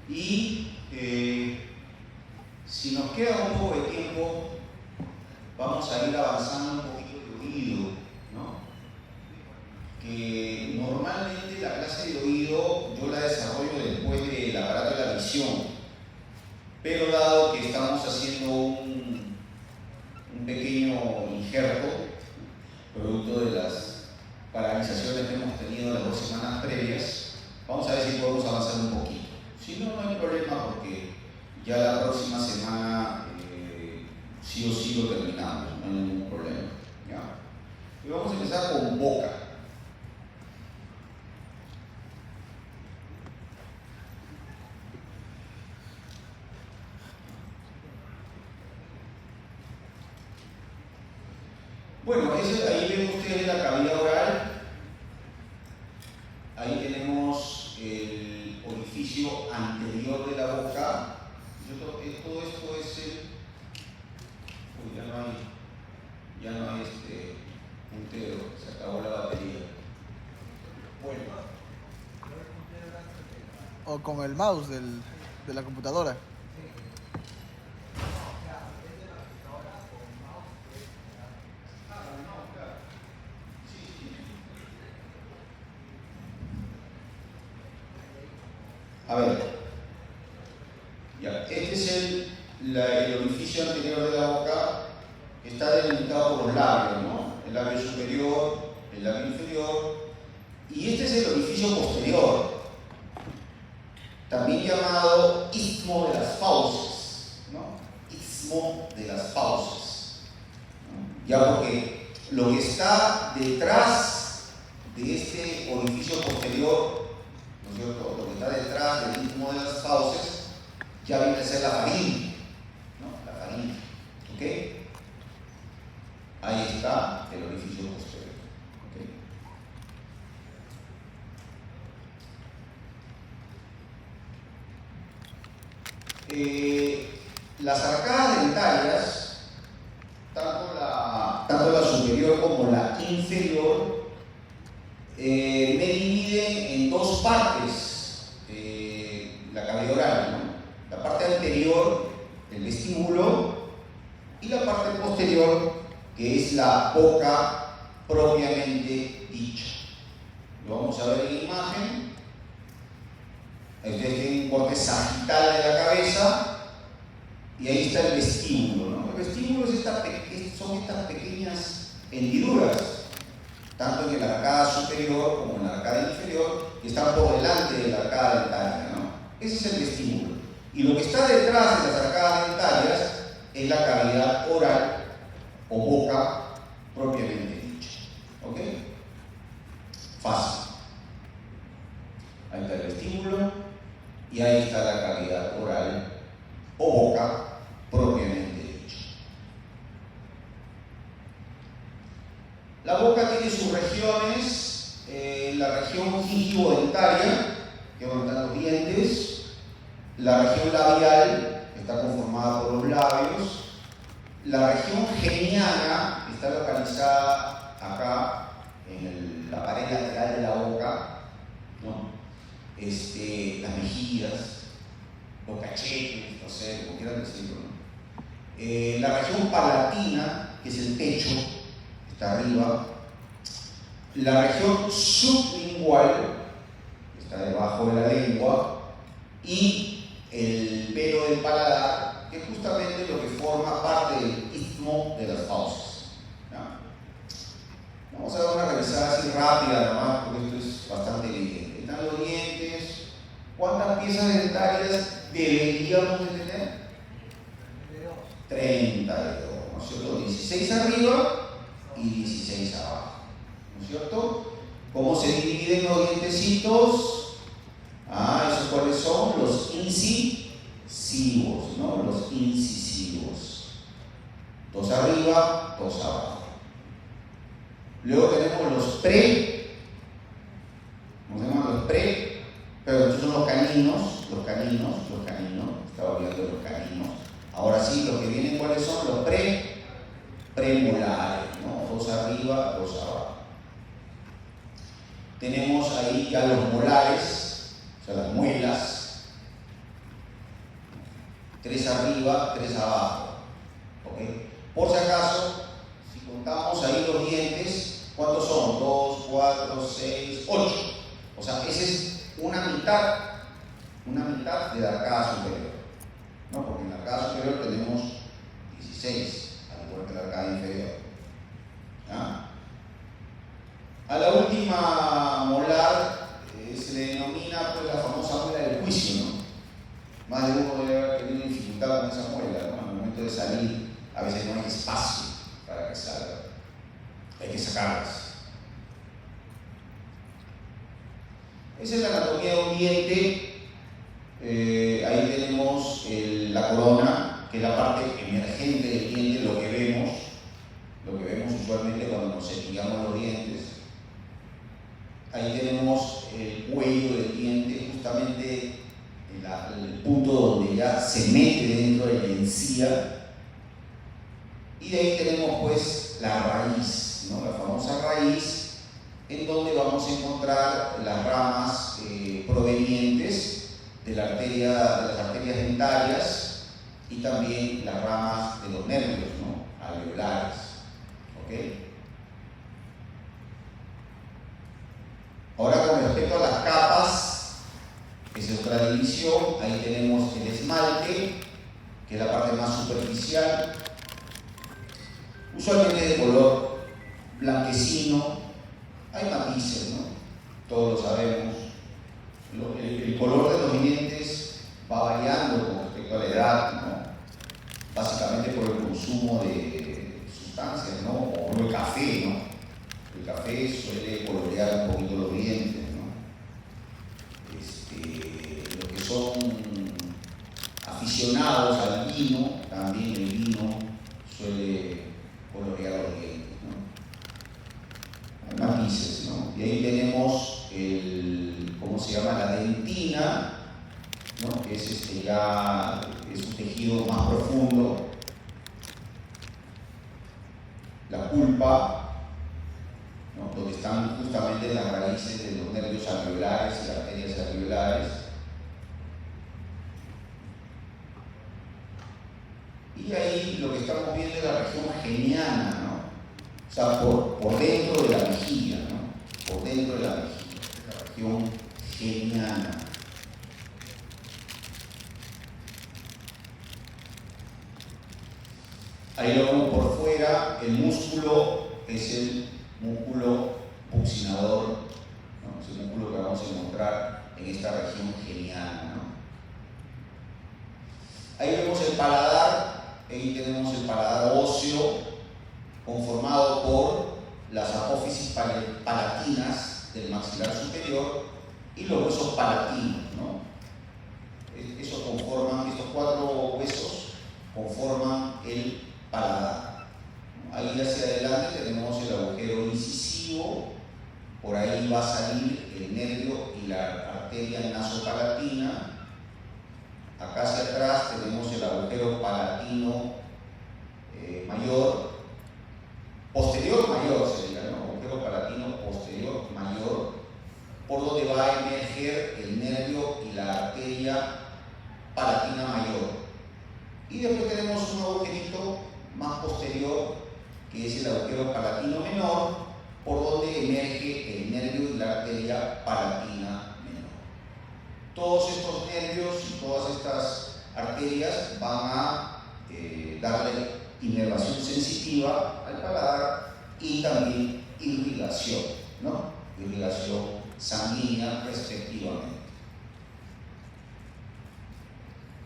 Y si nos queda un poco de tiempo, vamos a ir avanzando un poquito de oído, ¿no? Que normalmente la clase de oído yo la desarrollo después del aparato de la visión, pero dado que estamos haciendo un pequeño injerto, producto de las paralizaciones que hemos tenido las 2 semanas previas, vamos a ver si podemos avanzar un poquito. Si no, no hay problema porque ya la próxima semana sí o sí lo terminamos, no hay ningún problema. ¿Ya? Y vamos a empezar con boca. Bueno, ahí ven ustedes la cavidad oral. Ahí tenemos el orificio anterior de la boca. Todo esto es el... Uy, ya no hay puntero, se acabó la batería. Bueno. O con el mouse de la computadora. A ver, ya, este es el orificio anterior de la boca, que está delimitado por los labios, ¿no? El labio superior, el labio inferior, y este es el orificio posterior, también llamado istmo de las fauces, ¿no? Istmo de las fauces, ¿no? Ya porque lo que está detrás de este orificio posterior, ¿no es cierto? Lo que está detrás del istmo de las fauces ya viene a ser la faringe, ¿no? La faringe, ¿ok? Ahí está el orificio posterior, ¿ok? Las arcadas dentarias, tanto la superior como la inferior, me dividen en 2 partes la cavidad oral, ¿no? La parte anterior, el vestíbulo, y la parte posterior, que es la boca propiamente dicha. Lo vamos a ver en la imagen. Ustedes tienen un corte sagital de la cabeza y ahí está el vestíbulo, ¿no? El vestíbulo son estas pequeñas hendiduras, tanto en la arcada superior como en la arcada inferior, que están por delante de la arcada dentaria, ¿no? Ese es el vestíbulo. Y lo que está detrás de las arcadas dentarias es la cavidad oral o boca propiamente dicha. ¿Ok? Fácil. Ahí está el vestíbulo y ahí está la cavidad oral o boca propiamente dicha. La boca tiene sus regiones, la región gingivo-dentaria, que van a estar los dientes, la región labial, que está conformada por los labios, la región geniana, que está localizada acá, en la pared lateral de la boca, ¿no? Las mejillas, los cachetes, no sé, como quieran decirlo, ¿no? La región palatina, que es el pecho, está arriba. La región sublingual, que está debajo de la lengua. Y el velo del paladar, que es justamente lo que forma parte del istmo de las fauces, ¿no? Vamos a dar una revisada así rápida, nomás, porque esto es bastante evidente. Están los dientes. ¿Cuántas piezas dentarias deberíamos de tener? 32, ¿no es cierto? 16 arriba y 16 abajo, ¿no es cierto? ¿Cómo se dividen los dientecitos? ¿Esos cuáles son? Los incisivos, ¿no? Los incisivos. 2 arriba, 2 abajo. Luego tenemos los ¿cómo se llaman los pero estos son los caninos, estaba hablando de los caninos. Ahora sí, los que vienen, ¿cuáles son? Los premolares, ¿no? 2 arriba, 2 abajo. Tenemos ahí ya los molares, o sea, las muelas, 3 arriba, 3 abajo. ¿Ok? Por si acaso, si contamos ahí los dientes, ¿cuántos son? 2, 4, 6, 8. O sea, esa es una mitad de la arcada superior, ¿no? Porque en la arcada superior tenemos 16, al igual que la arcada inferior. ¿Ya? A la última molar se le denomina pues, la famosa muela del juicio, ¿no? Más de uno debe haber tenido dificultad con esa muela, ¿no? Al momento de salir, a veces no hay espacio para que salga, hay que sacarlas. Esa es la anatomía de un diente. Ahí tenemos la corona, que es la parte emergente del diente, lo que vemos usualmente cuando nos cepillamos los dientes. Ahí tenemos el cuello del diente, justamente el punto donde ya se mete dentro de la encía. Y de ahí tenemos pues la raíz, ¿no? La famosa raíz, en donde vamos a encontrar las ramas provenientes de las arterias dentarias y también las ramas de los nervios, ¿no? Alveolares. ¿Ok? Ahora, con respecto a las capas, esa es otra división. Ahí tenemos el esmalte, que es la parte más superficial, usualmente de color blanquecino. Hay matices, ¿no? Todos lo sabemos. El color de los dientes va variando con respecto a la edad, ¿no? Básicamente por el consumo de sustancias, ¿no? O el café, ¿no? El café suele colorear un poquito los dientes, ¿no? Los que son aficionados al vino, también el vino suele colorear los dientes, ¿no? Hay matices, ¿no? Y ahí tenemos ¿cómo se llama? La dentina, ¿no? Que es ya es un tejido más profundo. La pulpa, ¿no? Donde están justamente las raíces de los nervios alveolares y las arterias alveolares. Y ahí lo que estamos viendo es la región geniana, ¿no? O sea, por dentro de la mejilla, ¿no? Por dentro de la mejilla, la región geniana. Ahí lo vemos por fuera. El músculo es el músculo buccinador, ¿no? Es el músculo que vamos a encontrar en esta región geniana, ¿no? Ahí vemos el paladar. Ahí tenemos el paladar óseo, conformado por las apófisis palatinas del maxilar superior y los huesos palatinos, ¿no? Estos 4 huesos conforman el paladar. Ahí hacia adelante tenemos el agujero incisivo, por ahí va a salir el nervio y la arteria nasopalatina. Acá hacia atrás tenemos el agujero palatino mayor, posterior mayor sería, ¿no? Agujero palatino posterior mayor, por donde va a emerger el nervio y la arteria palatina mayor. Y después tenemos un agujerito más posterior, que es el agujero palatino menor, por donde emerge el nervio y la arteria palatina menor. Todos estos nervios y todas estas arterias van a darle inervación sensitiva al paladar y también irrigación, ¿no? Irrigación sanguínea respectivamente.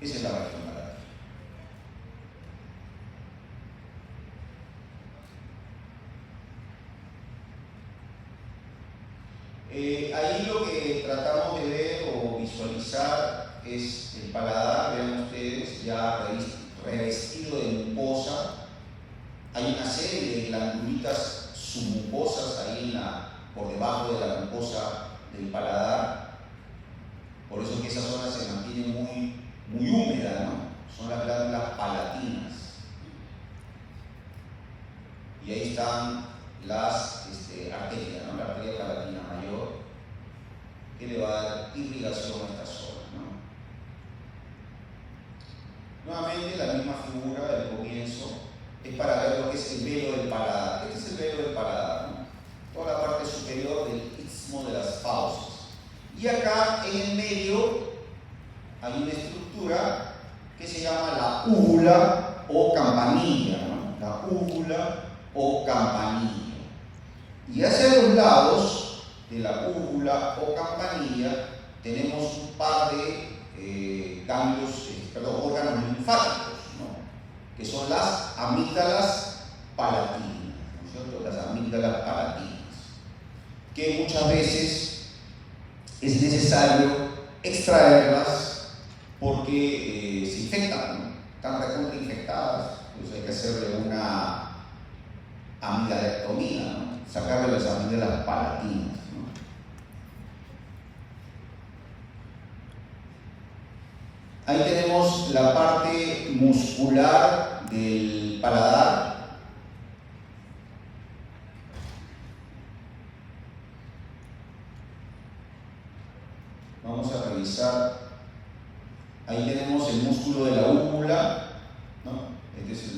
Esa es la región palatina. Ahí lo que tratamos de ver o visualizar es el paladar. Vean ustedes, ya revestido de mucosa. Hay una serie de glandulitas submucosas ahí por debajo de la mucosa del paladar. Por eso es que esa zona se mantiene muy húmeda, ¿no? Son las glándulas palatinas. Y ahí están las arterias, ¿no? La arteria palatina mayor, que le va a dar irrigación a esta zona, ¿no? Nuevamente la misma figura del comienzo es para ver lo que es el velo del paladar. Este es el velo del paladar, ¿no? Toda la parte superior del istmo de las fauces. Y acá en el medio hay una estructura que se llama la úvula o campanilla, ¿no? La úvula o campanilla. Y hacia los lados de la úvula o campanilla tenemos un par de órganos linfáticos, ¿no? Que son las amígdalas palatinas, ¿no es cierto? Las amígdalas palatinas, que muchas veces es necesario extraerlas porque se infectan, ¿no? Están recontra infectadas, pues hay que hacerle una amidalectomía, ¿no? Sacarle las amígdalas palatinas, ¿no? Ahí tenemos la parte muscular del paladar. Vamos a revisar. Ahí tenemos el músculo de la úvula, ¿no? Este es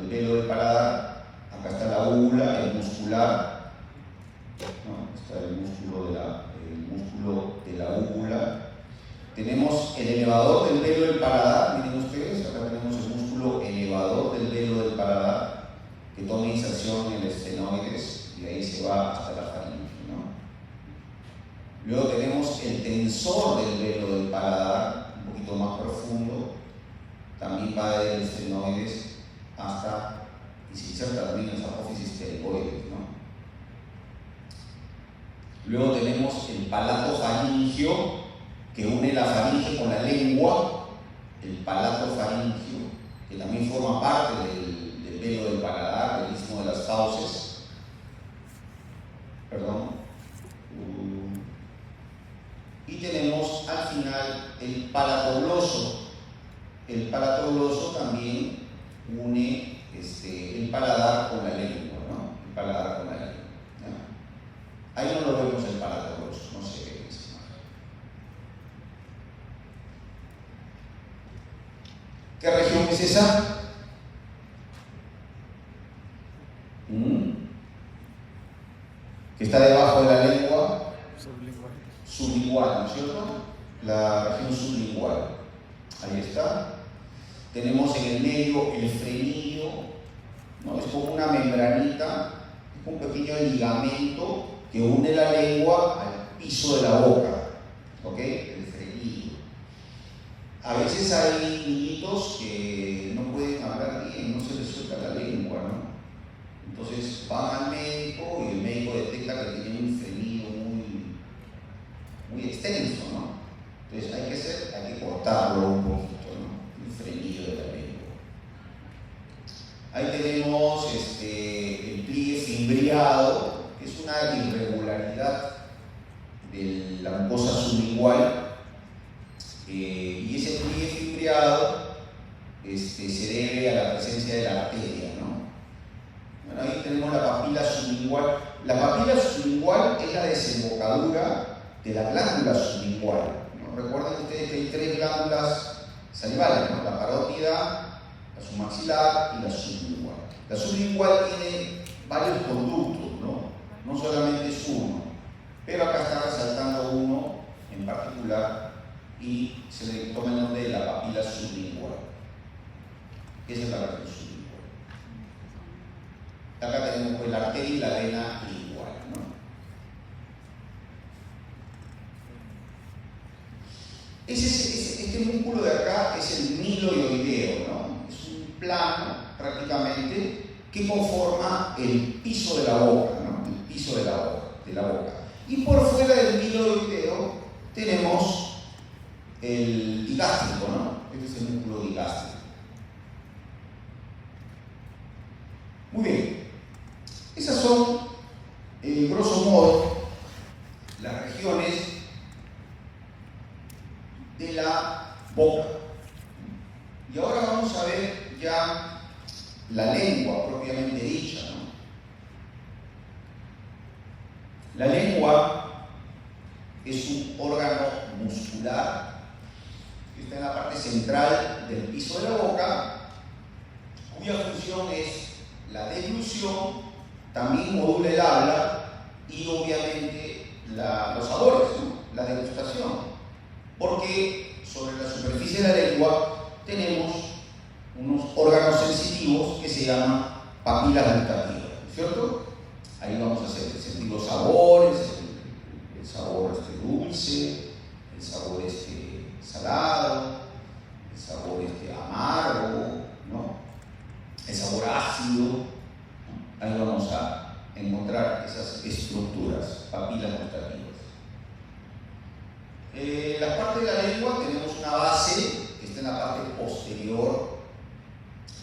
el velo del paladar. Acá está la úvula, el muscular, ¿no? Está el músculo de la úvula. Tenemos el elevador del velo del paladar, miren ustedes, acá tenemos el músculo elevador del velo del paladar, que toma inserción en el estenoides y de ahí se va hasta la faringe, ¿no? Luego tenemos el tensor del velo del paladar, un poquito más profundo, también va del estenoides hasta y se inserta también en las apófisis pterigoides, ¿no? Luego tenemos el palato faringio, que une la faringe con la lengua, el palato faringio, que también forma parte del velo del paladar, del istmo de las fauces. Perdón. Y tenemos al final el palato gloso. El palato gloso también une el paladar con la lengua, ¿no? El paladar con la lengua, ¿no? Ahí no lo vemos el palato gloso, no sé qué es. ¿Qué región es esa? Que está debajo de la lengua. Sublingual. Sublingual, ¿no es cierto? La región sublingual. Ahí está. Tenemos en el medio el frenillo, ¿no? Es como una membranita, es un pequeño ligamento que une la lengua al piso de la boca, ¿ok? El frenillo. A veces hay niñitos que no pueden hablar bien, no se les suelta la lengua, ¿no? Entonces van al médico y el médico detecta que tienen un frenillo muy extenso, ¿no? Entonces hay que cortarlo un poquito, ¿no? El frenillo de la lengua. Ahí tenemos el pliegue fimbriado, que es una irregularidad de la mucosa sublingual. Y ese pliegue fimbriado se debe a la presencia de la arteria, ¿no? Bueno, ahí tenemos la papila sublingual. La papila sublingual es la desembocadura de la glándula sublingual, ¿no? Recuerden ustedes que hay tres glándulas salivales, ¿no? La parótida, la submaxilar y la sublingual. La sublingual tiene varios conductos, ¿no? No solamente es uno, pero acá está resaltando uno en particular y se le toma el nombre de la papila sublingual. Esa es la región sublingual. Acá tenemos pues la arteria y la vena lingual, ¿no? Este músculo de acá es el miloioideo, ¿no? Es un plano prácticamente que conforma el piso de la boca, ¿no? El piso de la boca. Y por fuera del miloioideo tenemos el digástrico, ¿no? Este es el músculo digástrico. Muy bien. Esas son, grosso modo, las regiones de la boca. Y ahora vamos a ver ya la lengua propiamente dicha, ¿no? La lengua es un órgano muscular. está en la parte central del piso de la boca, cuya función es la deglución, también modula el habla y obviamente los sabores, ¿no? La degustación. Porque sobre la superficie de la lengua tenemos unos órganos sensitivos que se llaman papilas gustativas, ¿cierto? Ahí vamos a sentir los sabores, el sabor dulce, el sabor salado, el sabor amargo, ¿no? El sabor ácido, ¿no? Ahí vamos a encontrar esas estructuras, papilas gustativas. La parte de la lengua tenemos una base que está en la parte posterior,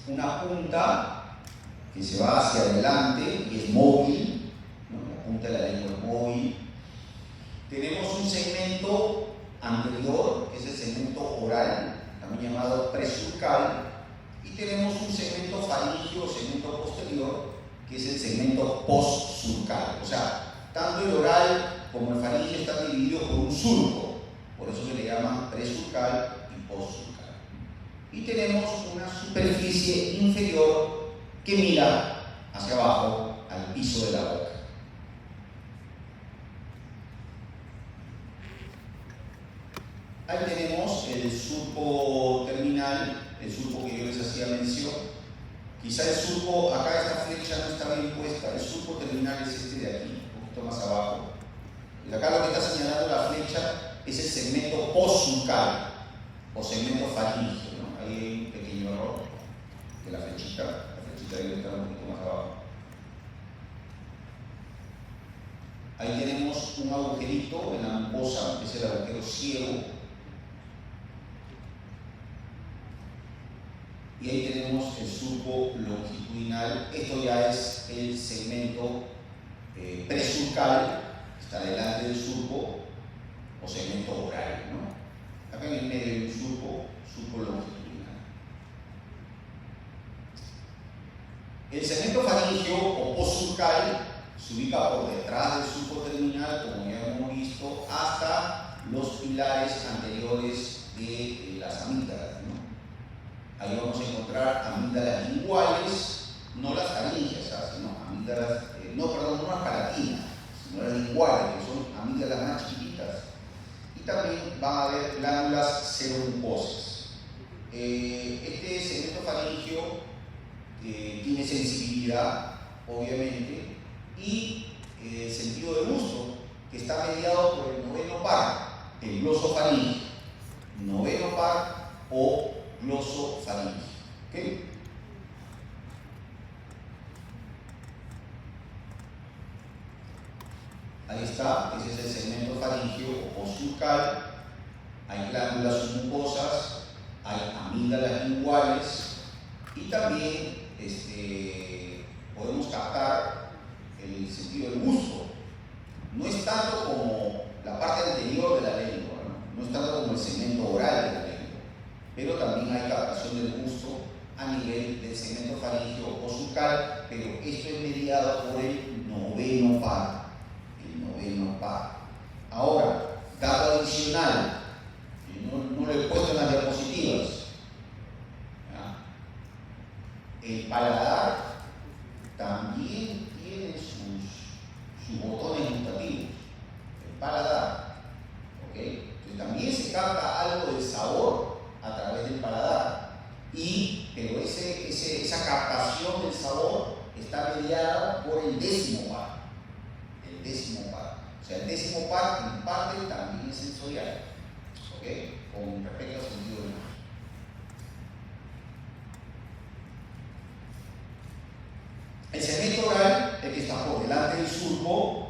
una punta que se va hacia adelante y es móvil, ¿no? La punta de la lengua es móvil. Tenemos un segmento anterior, que es el segmento oral, también llamado presurcal, y tenemos un segmento faríngeo o segmento posterior, que es el segmento postsurcal. O sea, tanto el oral como el faríngeo están divididos por un surco, por eso se le llaman presurcal y postsurcal. Y tenemos una superficie inferior que mira hacia abajo al piso de la boca. Ahí tenemos el surco terminal, el surco que yo les hacía mención. Quizá el surco, acá esta flecha no está bien puesta, el surco terminal es este de aquí, un poquito más abajo. Y acá lo que está señalando la flecha es el segmento postsurcal o segmento faríngeo, ¿no? Ahí hay un pequeño error de la flechita debe estar un poquito más abajo. Ahí tenemos un agujerito en la mucosa, que es el agujero ciego. Y ahí tenemos el surco longitudinal. Esto ya es el segmento presurcal, está delante del surco, o segmento oral, ¿no? Acá en el medio hay un surco longitudinal. El segmento faríngeo o postsurcal se ubica por detrás del surco terminal, como ya hemos visto, hasta los pilares anteriores de las amígdalas, ¿no? Ahí vamos a encontrar amígdalas linguales, no las faríngeas, sino amígdalas, no las palatinas, sino las linguales, que son amígdalas más chiquitas. Y también van a haber glándulas seromucosas. Este segmento faríngeo tiene sensibilidad, obviamente, y el sentido del gusto, que está mediado por el noveno par, el glosofaríngeo, noveno par o glosofaríngeo. ¿Okay? Ahí está, ese es el segmento faríngeo o postsurcal. Hay glándulas submucosas, hay amígdalas linguales y también podemos captar el sentido del gusto. No es tanto como la parte anterior de la lengua, no es tanto como el segmento oral de la lengua, pero también hay captación del gusto a nivel del segmento faríngeo o postsurcal, pero esto es mediado por el noveno par. Ahora, dato adicional, no lo he puesto en las diapositivas. El paladar también tiene sus botones gustativos. El paladar, ¿ok? Entonces, también se capta algo del sabor a través del paladar. Pero esa captación del sabor está mediada por el décimo par. El décimo par. O sea, el décimo par en parte también es sensorial, ¿ok? Con respecto al sentido del gusto. El segmento oral, el que está por delante del surco,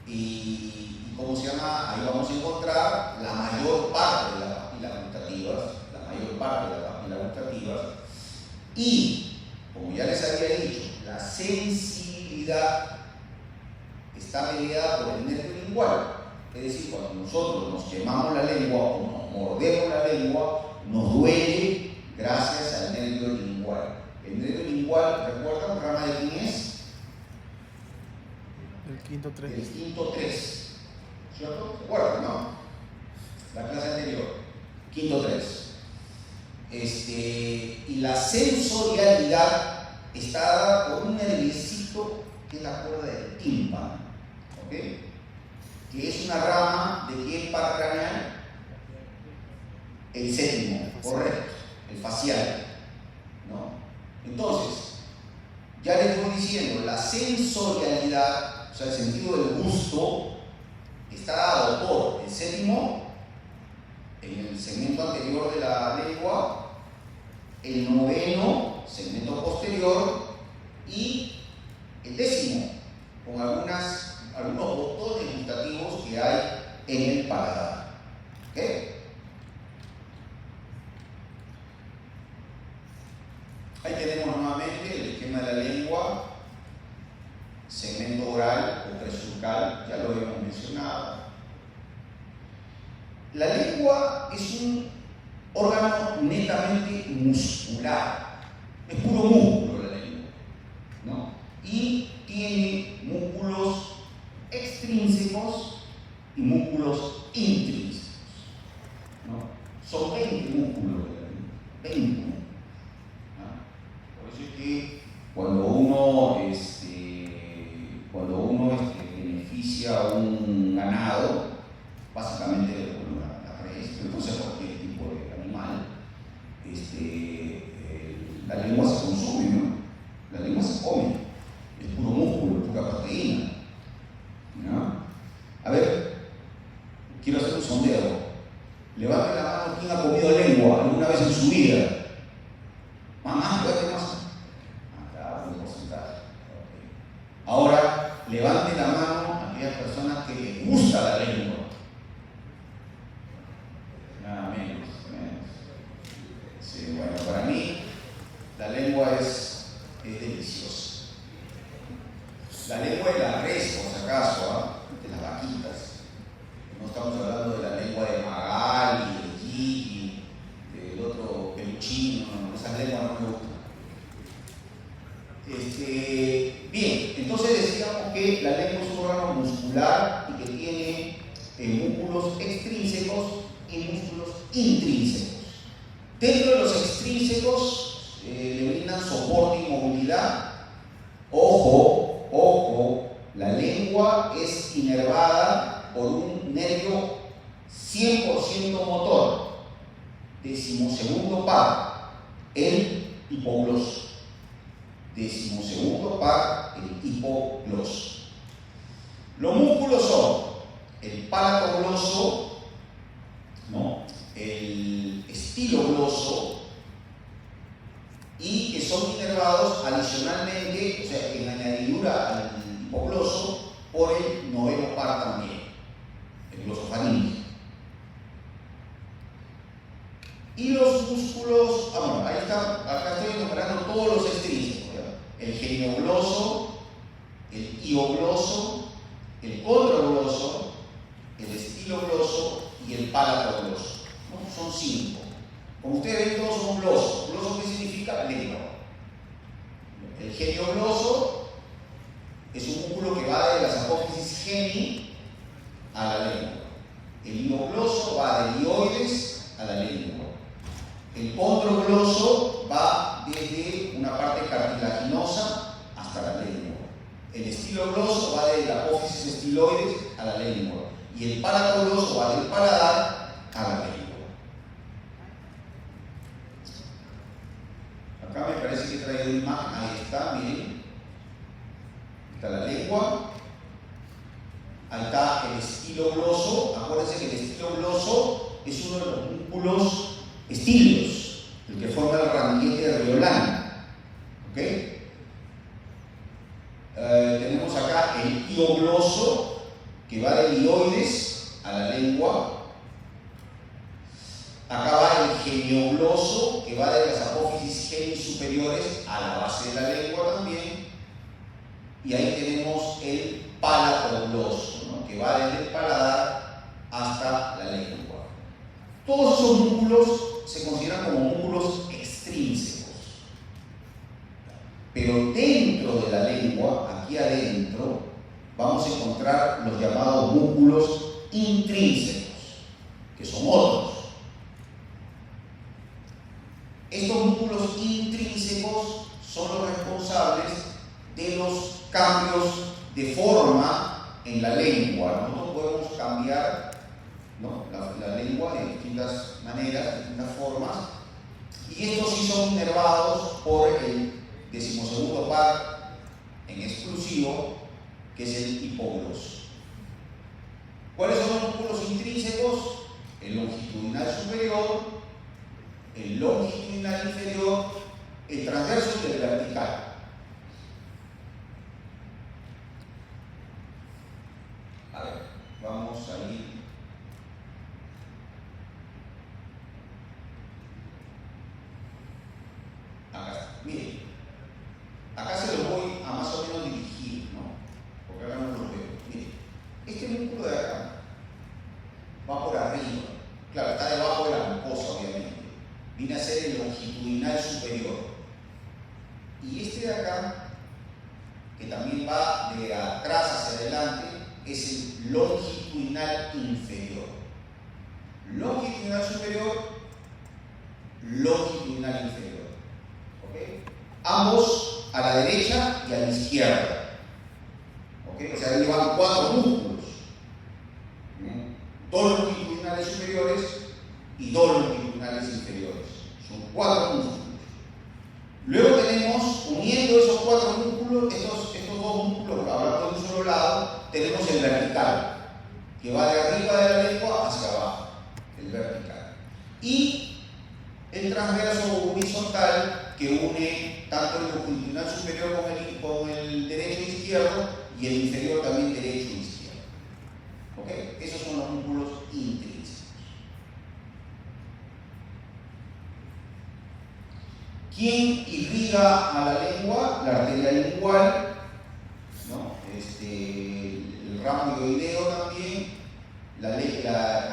y ¿cómo se llama? Ahí vamos a encontrar la mayor parte de las papilas gustativas, y, como ya les había dicho, la sensibilidad está mediada por el nervio lingual. Es decir, cuando nosotros nos quemamos la lengua o nos mordemos la lengua, nos duele gracias al nervio lingual. El nervio lingual, ¿recuerdan rama de quién es? El quinto 3. El quinto 3. ¿Cierto? ¿Recuerdan, no? La clase anterior. Quinto 3. Y la sensorialidad está dada por un nerviecito que es la cuerda del tímpano, ¿ok? Que es una rama de qué par craneal? El séptimo, correcto, el facial, ¿no? Entonces, ya les voy diciendo, la sensorialidad, o sea, el sentido del gusto, está dado por el séptimo, en el segmento anterior de la lengua, el noveno, segmento posterior, y el décimo, con algunos botones gustativos que hay en el paladar. ¿Ok? Ahí tenemos nuevamente el esquema de la lengua, segmento oral o presurcal, ya lo hemos mencionado. La lengua es un órgano netamente muscular, es puro músculo la lengua, ¿no? Y tiene músculos extrínsecos y músculos intrínsecos, ¿no? Son 20 músculos de la lengua, 20. Por eso es que cuando uno beneficia a un ganado, básicamente la res, pero no sé cualquier tipo de animal, la lengua se consume, ¿no? La lengua se come, es puro músculo, es pura proteína, ¿no? A ver, quiero hacer un sondeo. Levante la mano quien ha comido lengua alguna vez en su vida. Mamá, levante más. Claro, un porcentaje. Okay. Ahora, levante la mano a aquellas personas que les gusta la lengua. Nada menos. Sí, bueno, para mí la lengua es deliciosa. La lengua de la res, por si acaso, de las vaquitas. No estamos hablando de la lengua de Magali, de Gigi, del otro peluchino, no, esas lenguas no me gustan. Bien, entonces decíamos que la lengua es un órgano muscular y que tiene músculos extrínsecos y músculos intrínsecos. Dentro de los extrínsecos le brindan soporte y movilidad. Ojo, la lengua es inervada por un nervio 100% motor, 12º par, el hipogloso. 12º par, el hipogloso. Los músculos son el palato gloso, ¿no? El estilogloso, y que son inervados adicionalmente, o sea, en añadidura al hipogloso, por el 9º par también, el glosofaríngeo. Y los músculos, bueno, ahí está, acá estoy enumerando todos los extrínsecos, ¿ya? El geniogloso, el hiogloso, el condrogloso, el estilogloso y el palatogloso, ¿no? Son 5. Como ustedes ven, todos son glosos. ¿Gloso qué significa? Lengua. El geniogloso es un músculo que va de las apófisis geni a la lengua. El hiogloso va del hioides a la lengua. El condrogloso va desde una parte cartilaginosa hasta la lengua. El estilogloso va de la apófisis estiloides a la lengua. Y el palatogloso va del paladar a la lengua. Acá me parece que he traído una imagen. Ahí está, miren. Está la lengua. Ahí está el estilogloso. Acuérdense que el estilogloso es uno de los músculos estilos, el que forma el ramillete de Riolán. ¿Ok? Tenemos acá el hiogloso, que va del hioides a la lengua. Acá va el geniogloso, que va de las apófisis genisuperiores a la base de la lengua también. Y ahí tenemos el palatogloso, ¿no? Que va desde el paladar hasta la lengua. Todos esos músculos se consideran como músculos extrínsecos. Pero dentro de la lengua, aquí adentro, vamos a encontrar los llamados músculos intrínsecos, que son otros. Estos músculos intrínsecos son los responsables de los cambios de forma en la lengua. Nosotros podemos cambiar, ¿no?, la lengua de distintas maneras, de distintas formas, y estos sí son inervados por el 12º par en exclusivo, que es el hipogloso. ¿Cuáles son los músculos intrínsecos? El longitudinal superior, el longitudinal inferior, el transverso y el vertical. A ver, vamos a ir. Acá está. Miren, acá se los voy a más o menos dirigir, ¿no? Porque acá no los veo. Miren, este músculo de acá va por arriba. Claro, está debajo de la mucosa, obviamente. Viene a ser el longitudinal superior. Y este de acá, que también va de atrás hacia adelante, es el longitudinal inferior. Longitudinal superior, longitudinal inferior. ¿Okay? Ambos a la derecha y a la izquierda. ¿Okay? O sea, ahí van 4 músculos. Dos longitudinales superiores y 2 longitudinales inferiores. Son 4 músculos. Luego tenemos, uniendo esos 4 músculos, estos 2 músculos, hablando de un solo lado, tenemos el vertical, que va de arriba de la lengua hacia abajo, el vertical. Y el transverso horizontal, que une tanto el longitudinal superior con el derecho e izquierdo, y el inferior también derecho e izquierdo. ¿Okay? Esos son los músculos intrínsecos. ¿Quién irriga a la lengua? La arteria lingual, ¿no? El ramo hioideo también, la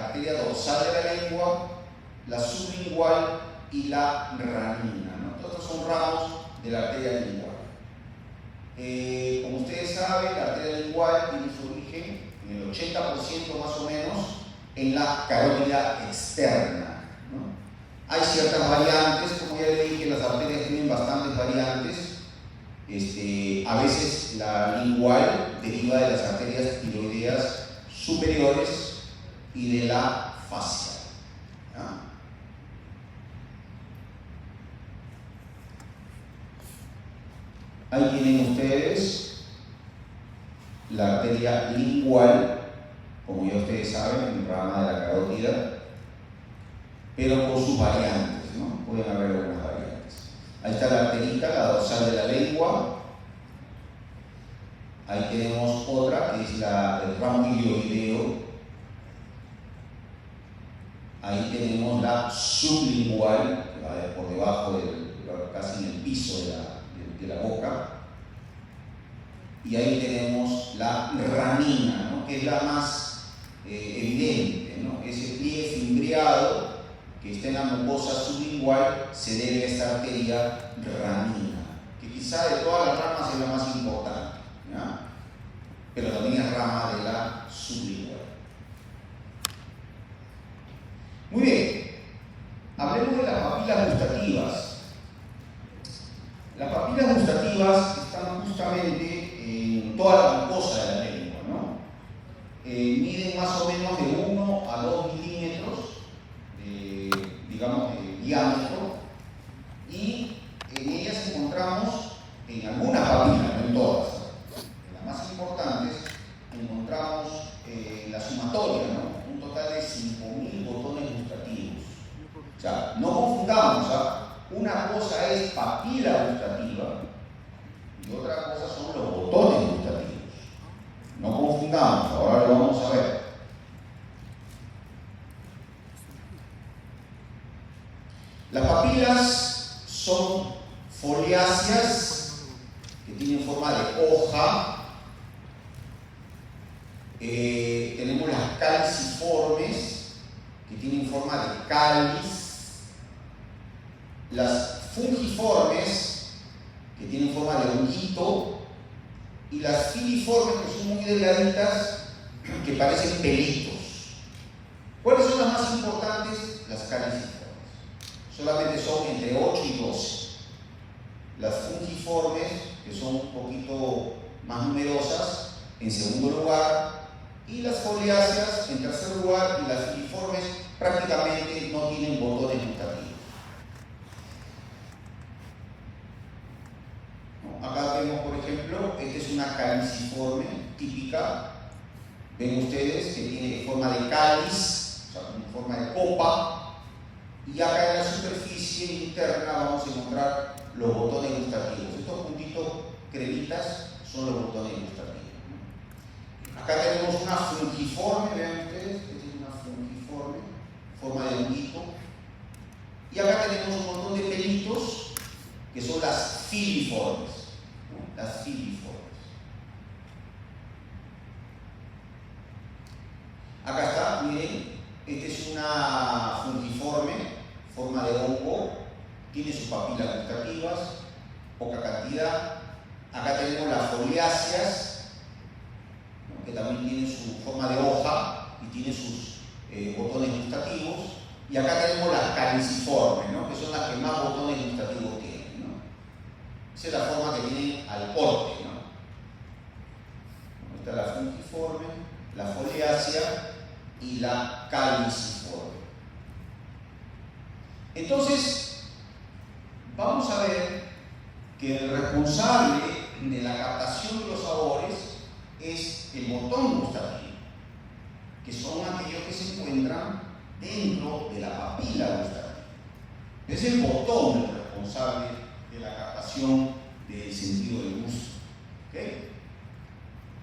arteria dorsal de la lengua, la sublingual y la ranina, ¿no? Todos estos son ramos de la arteria lingual. Como ustedes saben, la arteria lingual tiene su origen en el 80% más o menos en la carótida externa, ¿no? Hay ciertas variantes, como ya le dije, las arterias tienen bastantes variantes. A veces la lingual deriva de las arterias tiroideas superiores y de la facial, ¿no? Ahí tienen ustedes la arteria lingual, como ya ustedes saben, en rama de la carótida, pero con sus variantes, ¿no? Pueden haber algunas variantes. Ahí está la arterita, la dorsal de la lengua. Ahí tenemos otra, que es el ramo ilioideo. Ahí tenemos la sublingual, que va por debajo, casi en el piso de la boca. Y ahí tenemos la ranina, ¿no?, que es la más evidente, ¿no? Ese pliegue fimbriado que está en la mucosa sublingual se debe a esta arteria ranina, que quizá de todas las ramas es la más importante, ¿no? Pero también es rama de la sublingual. Muy bien, hablemos de las papilas gustativas. Las papilas gustativas están justamente en toda la mucosa de la lengua, ¿no? Miden más o menos de 1 a 2 milímetros, digamos, de diámetro, y en ellas encontramos, en algunas papilas, no en todas, en las más importantes, encontramos la sumatoria, ¿no? Un total de 5.000 botones gustativos. O sea, no confundamos, ¿ah? Una cosa es papila gustativa y otra cosa son los botones gustativos. No confundamos, ahora lo vamos a ver. Las papilas son foliáceas que tienen forma de hoja. Tenemos las caliciformes que tienen forma de cáliz. Las fungiformes, que tienen forma de honguito, y las filiformes, que son muy delgaditas, que parecen pelitos. ¿Cuáles son las más importantes? Las caliciformes. solamente son entre 8 y 12. Las fungiformes, que son un poquito más numerosas, en segundo lugar, y las foliáceas en tercer lugar, y las filiformes prácticamente no tienen botones gustativos. Acá vemos, por ejemplo, esta es una caliciforme típica. Ven ustedes que tiene forma de cáliz, o sea, forma de copa, y acá en la superficie interna vamos a encontrar los botones gustativos. Estos puntitos cremitas son los botones gustativos. Acá tenemos una fungiforme, vean ustedes, esta es una fungiforme, forma de honguito. Y acá tenemos un montón de pelitos que son las filiformes, ¿no? Las filiformes. Acá está, miren, esta es una fungiforme, forma de hongo, tiene sus papilas gustativas, poca cantidad. Acá tenemos las foliáceas, ¿no? Que también tienen su forma de hoja y tiene sus botones gustativos. Y acá tenemos las caliciformes, ¿no? Que son las que más botones gustativos tienen, ¿no? Esa es la forma que tienen al corte, ¿no? Esta es la fungiforme, la foliácea y la caliciforme. Entonces, vamos a ver que el responsable de la captación de los sabores es el botón gustativo, que son aquellos que se encuentran dentro de la papila gustativa. Es el botón el responsable de la captación del sentido del gusto. ¿Okay?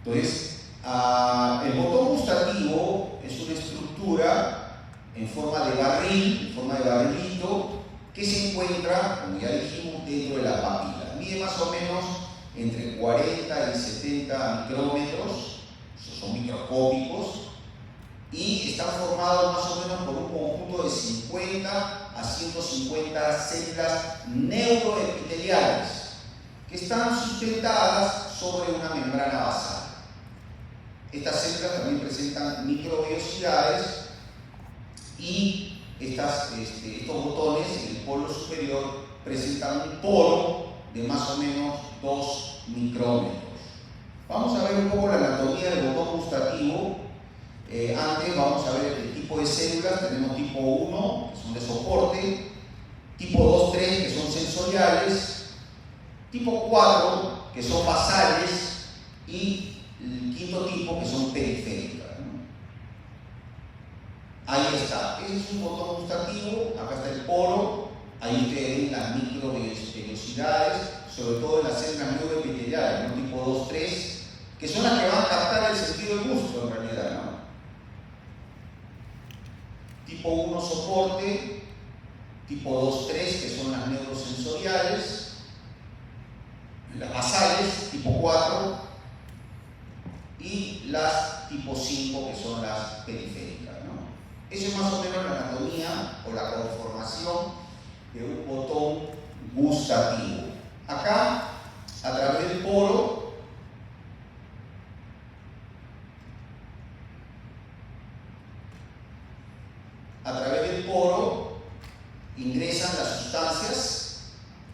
Entonces, el botón gustativo es una estructura en forma de barril, en forma de barrilito, que se encuentra, como ya dijimos, dentro de la papila. Mide más o menos entre 40 y 70 micrómetros, esos son microscópicos, y están formados más o menos por un conjunto de 50 a 150 células neuroepiteliales que están sustentadas sobre una membrana basal. Estas células también presentan microvellosidades y estos botones en el polo superior presentan un poro de más o menos 2 micrómetros. Vamos a ver un poco la anatomía del botón gustativo. Antes vamos a ver el tipo de células. Tenemos tipo 1, que son de soporte, tipo 2, 3, que son sensoriales, tipo 4, que son basales, y el quinto tipo, que son periféricas, ¿no? Ahí está, ese es un botón gustativo. Acá está el poro, ahí ustedes ven las microvellosidades, sobre todo en las células neuroepiteliales, ¿no? Tipo 2, 3, que son las que van a captar el sentido del gusto en realidad, ¿no? Tipo 1 soporte, tipo 2, 3, que son las neurosensoriales, las basales, tipo 4, y las tipo 5, que son las periféricas, ¿no? Eso es más o menos la anatomía o la conformación de un botón gustativo. Acá, a través del poro, ingresan las sustancias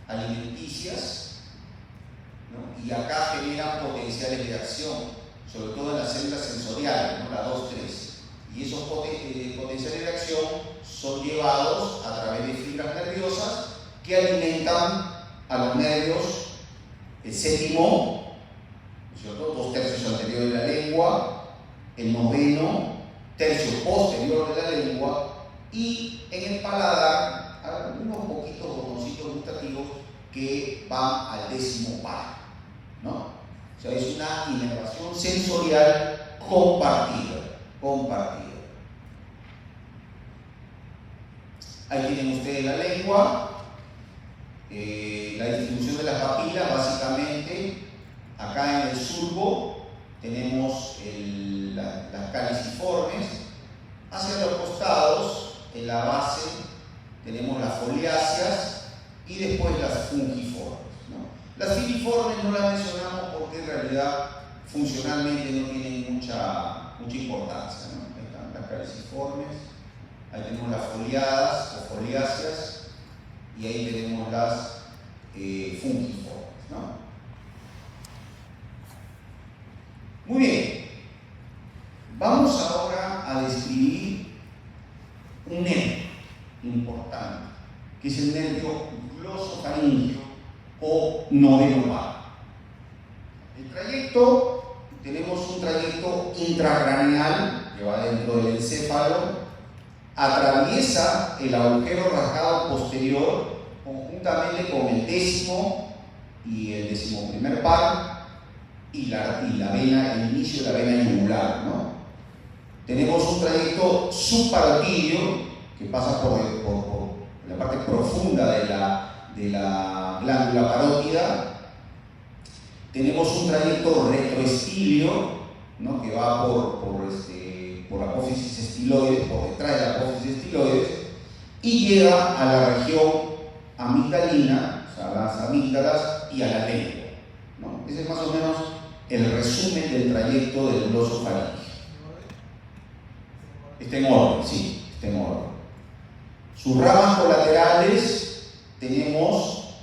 alimenticias, ¿no? Y acá generan potenciales de acción, sobre todo en las células sensoriales, ¿no? La 2, 3. Y esos potenciales de acción son llevados a través de fibras nerviosas que alimentan a los nervios, el séptimo, ¿cierto? 2/3 anterior de la lengua, el noveno tercio posterior de la lengua, y en el paladar algunos poquitos botoncitos gustativos que van al 10º par, ¿no? O sea, es una inervación sensorial compartida. Ahí tienen ustedes la lengua, la distribución de las papilas. Básicamente, acá en el surco tenemos las caliciformes, hacia los costados, en la base, tenemos las foliáceas y después las fungiformes, ¿no? Las filiformes no las mencionamos porque en realidad funcionalmente no tienen mucha importancia, ¿no? Ahí están las caliciformes, ahí tenemos las foliadas o foliáceas, y ahí tenemos las fungiformes, ¿no? Muy bien, vamos ahora a describir un nervio importante, que es el nervio glosofaríngeo o noveno par. El trayecto, tenemos un trayecto intracraneal que va dentro del encéfalo, atraviesa el agujero rasgado posterior conjuntamente con el décimo y el decimoprimer par y la vena, el inicio de la vena yugular, ¿no? Tenemos un trayecto subparotidio que pasa por la parte profunda de la glándula parótida. Tenemos un trayecto retroestilio, ¿no? Que va por la apófisis estiloides, por detrás de la apófisis estiloides, y llega a la región amigdalina, o sea, a las amígdalas y a la lengua, ¿no? Ese es más o menos el resumen del trayecto del glosofaríngeo. Está en orden, sí, está en orden. Sus ramas colaterales tenemos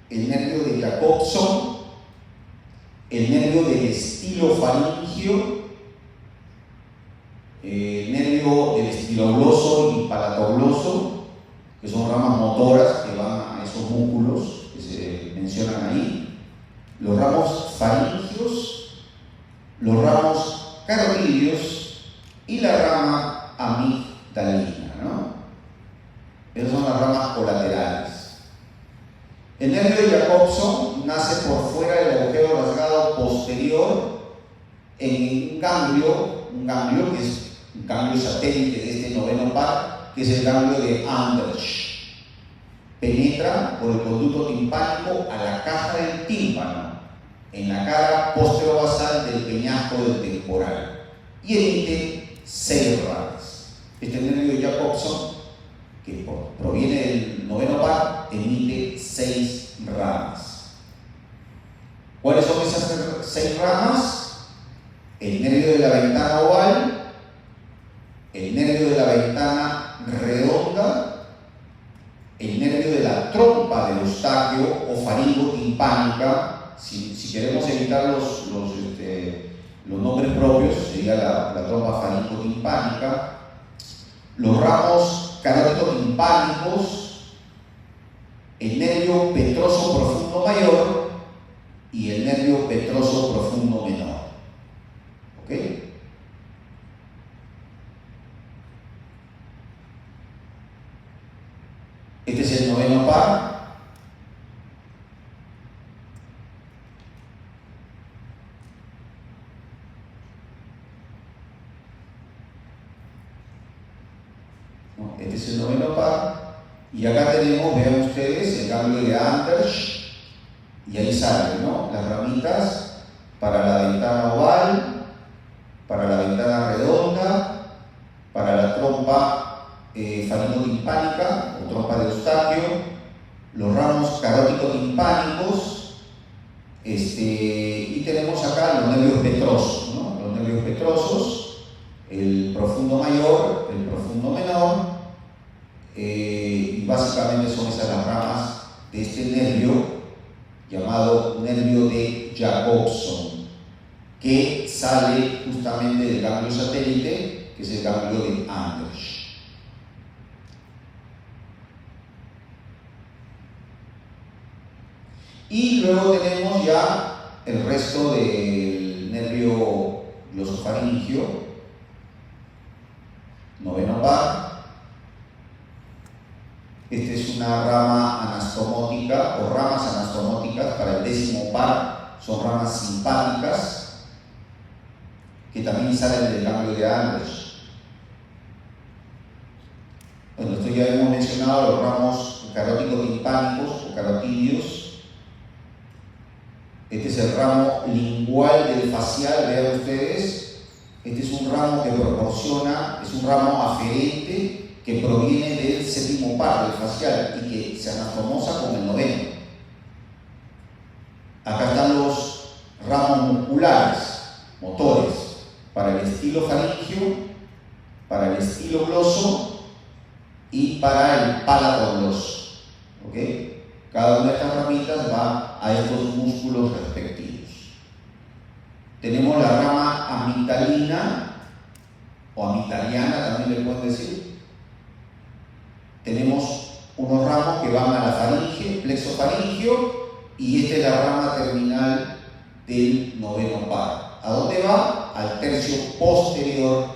el nervio de Jacobson, el nervio del estilofaringio, el nervio del estilogloso y palatogloso, que son ramas motoras que van a esos músculos que se mencionan ahí, los ramos faringios, los ramos carotidios y la rama amigdalina, ¿no? Esas son las ramas colaterales. El nervio de Jacobson nace por fuera del agujero rasgado posterior en un ganglio que es un ganglio satélite de este noveno par, que es el ganglio de Andersch. Penetra por el conducto timpánico a la caja del tímpano, en la cara posterobasal del peñasco del temporal, y emite 6 ramas. Este nervio de Jacobson, que proviene del noveno par, emite 6 ramas. ¿Cuáles son esas 6 ramas? El nervio de la ventana oval, el nervio de la ventana redonda, el nervio de la trompa de Eustaquio o faringotimpánica. Si queremos evitar los nombres propios, sería la trompa faringotimpánica. Los ramos carótido-timpánicos, el nervio petroso profundo mayor y el nervio petroso profundo menor. ¿Ok? Este es el noveno par. Este es el noveno par. Y acá tenemos, vean ustedes, el ganglio de Andersch. Y ahí salen, ¿no?, las ramitas para la ventana oval, para la ventana redonda, para la trompa faringotimpánica o trompa de Eustaquio, los ramos carótico-timpánicos, y tenemos acá los nervios petrosos, ¿no? Los nervios petrosos, el profundo mayor, el profundo menor, y básicamente son esas las ramas de este nervio llamado nervio de Jacobson, que sale justamente del ganglio satélite, que es el ganglio de Andersch. Y luego tenemos ya el resto del nervio glosofaringio, noveno par. Esta es una rama anastomótica o ramas anastomóticas para el décimo par, son ramas simpáticas que también salen del ganglio de Andersch. Bueno, esto ya hemos mencionado los ramos carótico-timpánicos o carotidios. Este es el ramo lingual del facial, vean ustedes. Este es un ramo que proporciona, es un ramo aferente que proviene del séptimo par del facial y que se anastomosa con el noveno. Acá están los ramos musculares, motores, para el estilo faringio, para el estilo gloso y para el palatogloso. ¿Ok? ¿ok? Cada una de estas ramitas va a estos músculos respectivos. Tenemos la rama amigdalina o amigdaliana, también le pueden decir. Tenemos unos ramos que van a la faringe, plexo faringeo, y esta es la rama terminal del noveno par. ¿A dónde va? Al tercio posterior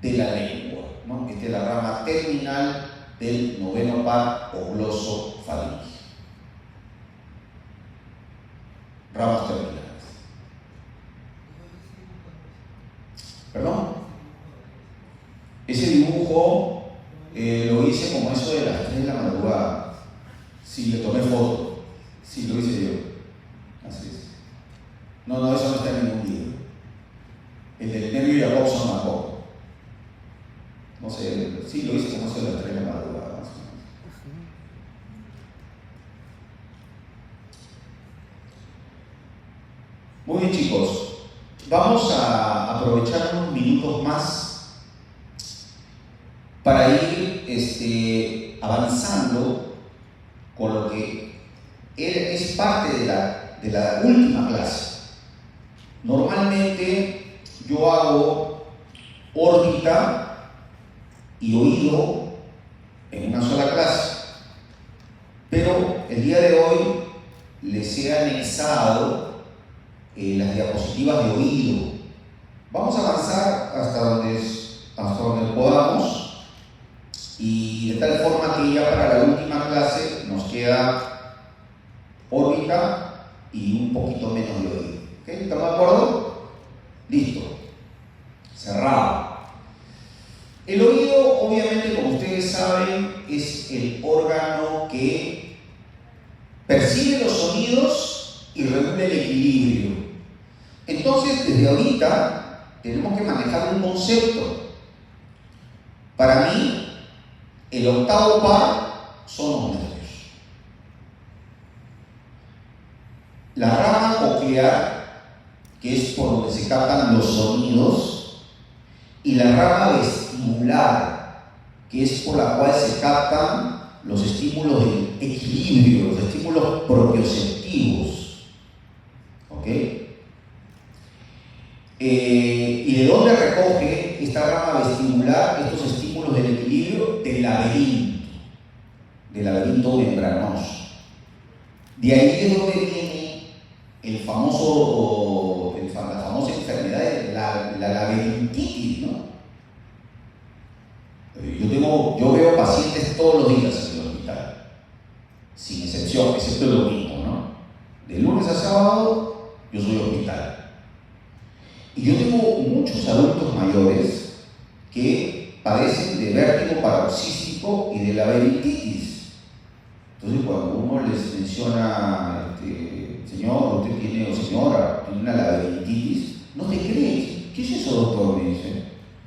de la lengua, ¿no? Esta es la rama terminal del noveno par o gloso faringeo. Ramas terminales. ¿Perdón? Ese dibujo lo hice como eso de las 3 de la madrugada. Sí, le tomé foto. Sí, lo hice yo. Así es. No, eso no está en ningún libro. El del nervio Jacobson tampoco. No sé, sí, lo hice como eso de las 3 de la madrugada. Más o menos. Muy bien, chicos. Vamos a aprovechar unos minutos más para ir avanzando con lo que es parte de la última clase. Normalmente yo hago órbita y oído en una sola clase, pero el día de hoy les he anexado las diapositivas de oído. Vamos a avanzar hasta donde podamos, y de tal forma que ya para la última clase nos queda órbita y un poquito menos de oído. ¿Okay? ¿Estamos de acuerdo? Listo. Cerrado. El oído, obviamente, como ustedes saben, es el órgano que percibe los sonidos y regula el equilibrio. Entonces, desde ahorita tenemos que manejar un concepto. Para mí, el octavo par son los nervios. La rama coclear, que es por donde se captan los sonidos, y la rama vestibular, que es por la cual se captan los estímulos del equilibrio, los estímulos propioceptivos. ¿Ok? ¿Y de dónde recoge esta rama vestibular estos estímulos del equilibrio? Del laberinto membranoso. De ahí es donde viene la famosa enfermedad de la laberintitis, ¿no? Yo veo pacientes todos los días en el hospital, sin excepción, excepto el domingo, ¿no? De lunes a sábado yo soy hospital. Y yo tengo muchos adultos mayores que padecen de vértigo paroxístico y de laberintitis. Entonces, cuando uno les menciona, señor, usted tiene, o señora, tiene una laberintitis, no te crees. ¿Qué es eso, doctor? Me dice.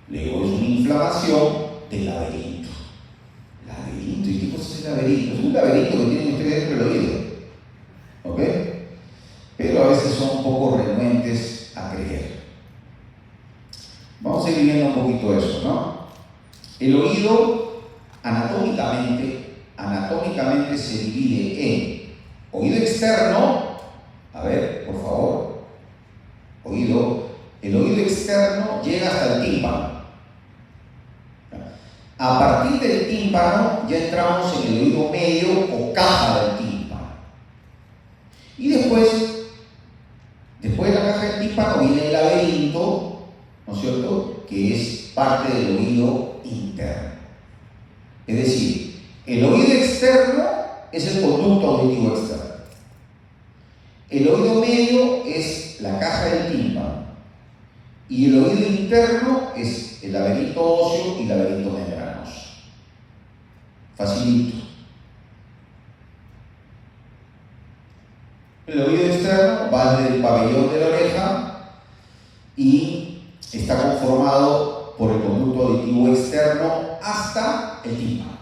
Le digo, es una inflamación del laberinto. ¿Laberinto? ¿Y qué cosa es el laberinto? Es un laberinto que tienen ustedes dentro del oído. ¿Ok? Pero a veces son un poco renuentes a creer. Vamos a ir viendo un poquito eso, ¿no? El oído anatómicamente se divide en oído externo. A ver, por favor. El oído externo llega hasta el tímpano. A partir del tímpano ya entramos en el oído medio o caja del tímpano. Y después de la caja del tímpano viene el laberinto, ¿no es cierto?, que es parte del oído interno. Es decir, el oído externo es el conducto auditivo externo. El oído medio es la caja del tímpano. Y el oído interno es el laberinto óseo y laberinto membranoso. Facilito. El oído externo va desde el pabellón de la oreja y está conformado por el conducto auditivo externo hasta el tímpano,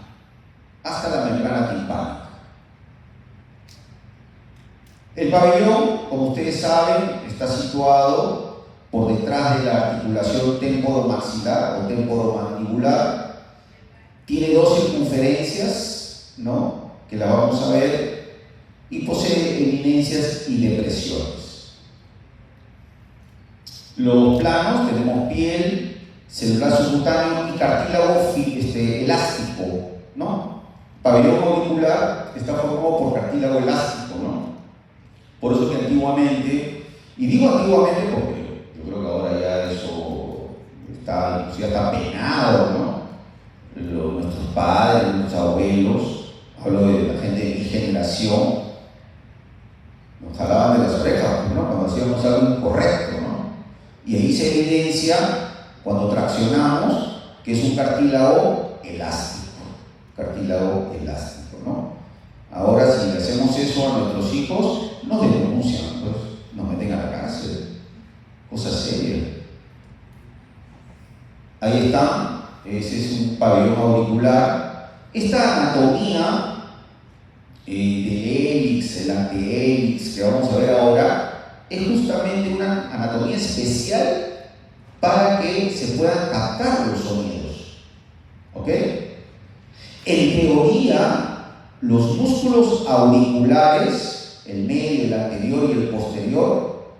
hasta la membrana timpánica. El pabellón, como ustedes saben, está situado por detrás de la articulación temporomaxilar o temporomandibular. Tiene dos circunferencias, ¿no?, que la vamos a ver, y posee eminencias y depresiones. Los planos tenemos piel, celular subcutáneo y cartílago elástico, ¿no? Pabellón auricular está formado por cartílago elástico, ¿no? Por eso que antiguamente, y digo antiguamente porque yo creo que ahora ya eso ya está penado, ¿no? Nuestros padres, nuestros abuelos, hablo de la gente de mi generación, nos jalaban de las orejas, ¿no? Cuando hacíamos algo incorrecto, ¿no? Y ahí se evidencia cuando traccionamos que es un cartílago elástico, ¿no? Ahora si le hacemos eso a nuestros hijos, nos denuncian, pues, nos meten a la cárcel, cosa seria. Ahí está, ese es un pabellón auricular. Esta anatomía del hélix, el antihélix que vamos a ver ahora, es justamente una anatomía especial para que se puedan captar los sonidos. ¿Ok? En teoría, los músculos auriculares, el medio, el anterior y el posterior,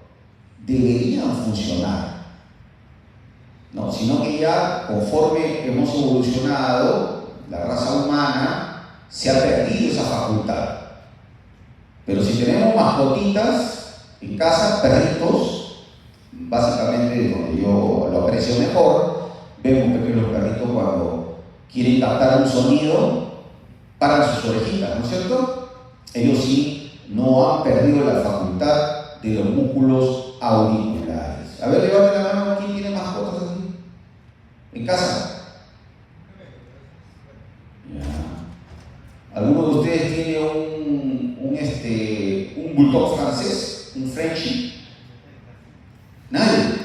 deberían funcionar, ¿no? Sino que ya conforme hemos evolucionado, la raza humana se ha perdido esa facultad. Pero si tenemos mascotitas en casa, perritos, básicamente donde yo lo aprecio mejor, vemos que los perritos cuando quieren captar un sonido, paran sus orejitas, ¿no es cierto? Ellos sí no han perdido la facultad de los músculos auriculares. A ver, levante la mano, ¿quién tiene mascotas así? ¿En casa? Ya. ¿Alguno de ustedes tiene un bulldog francés? ¿Un Frenchie? ¿Nadie?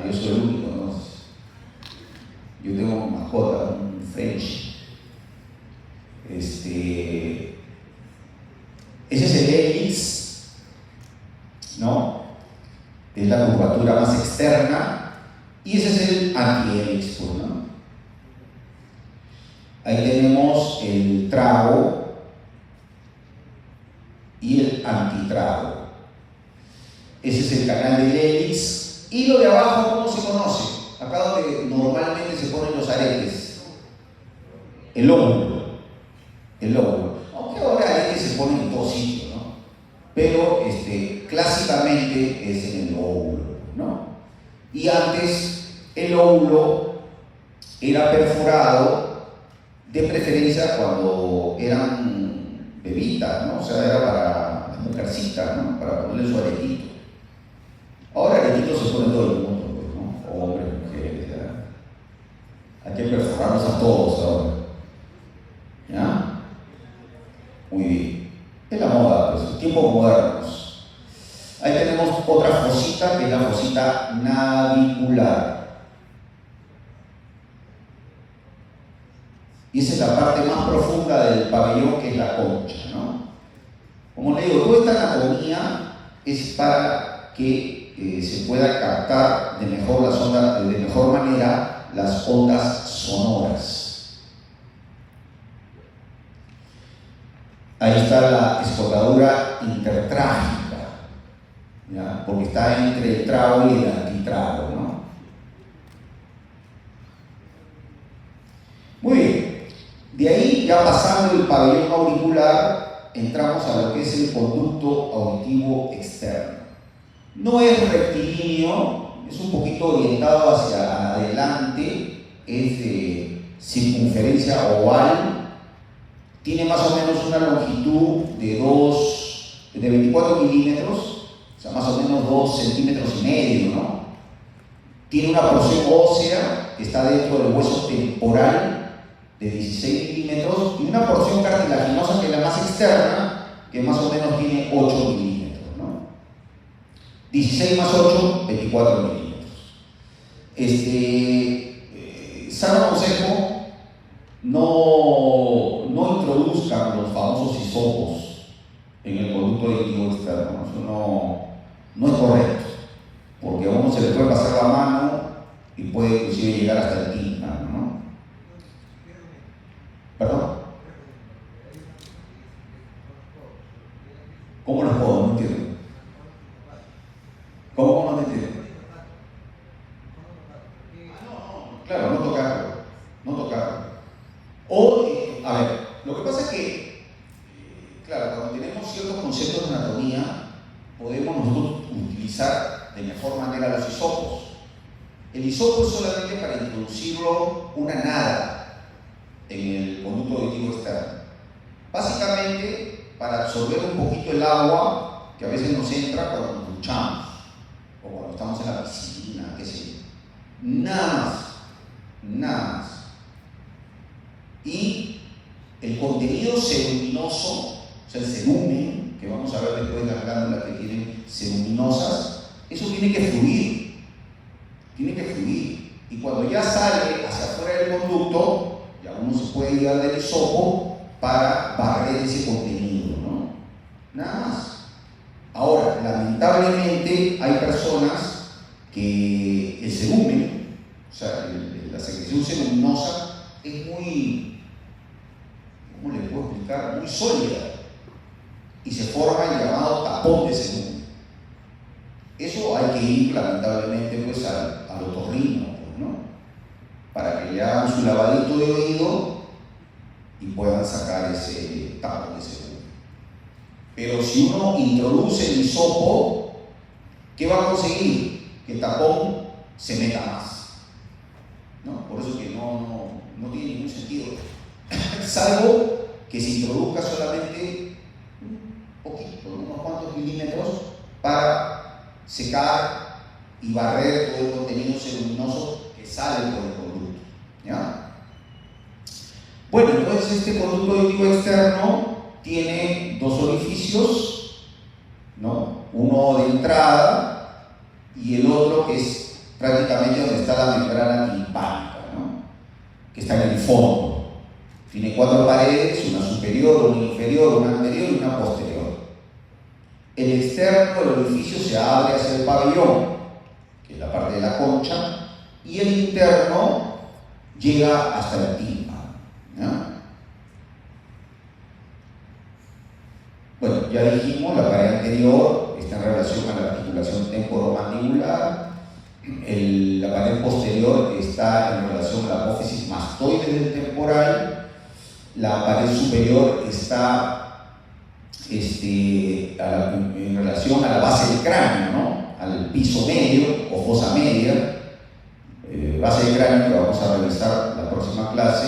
Yo soy el único, ¿no? Yo tengo mascota, un Frenchie. Ese es el hélix, ¿no? Es la curvatura más externa, y ese es el antihélix, ¿no? Ahí tenemos el trago y el antitrago. Ese es el canal del hélix. Y lo de abajo, ¿cómo se conoce? Acá donde normalmente se ponen los aretes. El óvulo. Aunque ahora aretes se ponen en todo sitio, ¿no? Pero clásicamente es en el óvulo, ¿no? Y antes el óvulo era perforado, de preferencia cuando eran bebitas, ¿no? O sea, era para las mujercitas, ¿no? Para ponerle su aretito. Ahora aretitos se pone todo el mundo, ¿no? Hombres, mujeres, ¿ya? Hay que perforarlos a todos ahora, ¿ya? Muy bien. Es la moda, pues, tiempos modernos. Ahí tenemos otra fosita, que es la fosita navicular. Y esa es la parte más profunda del pabellón, que es la concha, ¿no? Como le digo, toda esta anatomía es para que se pueda captar de mejor manera las ondas sonoras. Ahí está la escotadura intertrágica, ¿ya? Porque está entre el trago y el antitrago, ¿no? Muy bien. De ahí, ya pasando el pabellón auricular, entramos a lo que es el conducto auditivo externo. No es rectilíneo, es un poquito orientado hacia adelante, es de circunferencia oval. Tiene más o menos una longitud de 24 milímetros, o sea, más o menos 2 centímetros y medio, ¿no? Tiene una porción ósea que está dentro del hueso temporal de 16 milímetros y una porción cartilaginosa que es la más externa, que más o menos tiene 8 milímetros, ¿no? 16 más 8, 24 milímetros. Sano consejo, no introduzcan los famosos hisopos en el conducto auditivo externo. Eso no es correcto, porque a uno se le puede pasar la mano y puede inclusive llegar hasta el tímpano, ¿no? ¿Perdón? conceptos de anatomía, podemos nosotros utilizar de mejor manera los hisopos. El hisopo es solamente para introducirlo una nada en el conducto auditivo externo. Básicamente para absorber un poquito el agua que a veces nos entra cuando nos duchamos o cuando estamos en la piscina, qué sé yo. Nada más, nada más. Y el contenido ceruminoso, o sea, el cerumen, que vamos a ver después de las glándulas que tienen ceruminosas, eso tiene que fluir. Tiene que fluir. Y cuando ya sale hacia afuera del conducto, ya uno se puede llevar del hisopo para barrer ese contenido, ¿no? Nada más. Ahora, lamentablemente hay personas que el cerumen, o sea, la secreción ceruminosa es muy, ¿cómo le puedo explicar? Muy sólida y se forma el llamado tapón de cerumen. Eso hay que ir lamentablemente pues al otorrino, pues, ¿no? Para que le hagan su lavadito de oído y puedan sacar ese tapón de cerumen. Pero si uno introduce el hisopo, ¿qué va a conseguir? Que el tapón se meta más, ¿no? Por eso que no tiene ningún sentido. Salvo que se introduzca solamente un poquito, unos cuantos milímetros, para secar y barrer todo el contenido ceruminoso que sale por el conducto, ¿ya? Bueno, entonces este conducto auditivo externo tiene dos orificios, ¿no? Uno de entrada y el otro que es prácticamente donde está la membrana timpánica, ¿no? Que está en el fondo. Tiene 4 paredes, una superior, una inferior, una anterior y una posterior. El externo, el orificio, se abre hacia el pabellón, que es la parte de la concha, y el interno llega hasta el tímpano, ¿no? Bueno, ya dijimos, la pared anterior está en relación a la articulación temporomandibular, la pared posterior está en relación a la apófisis mastoide del temporal, la pared superior está en relación a la base del cráneo, ¿no? Al piso medio o fosa media, base del cráneo que vamos a revisar la próxima clase,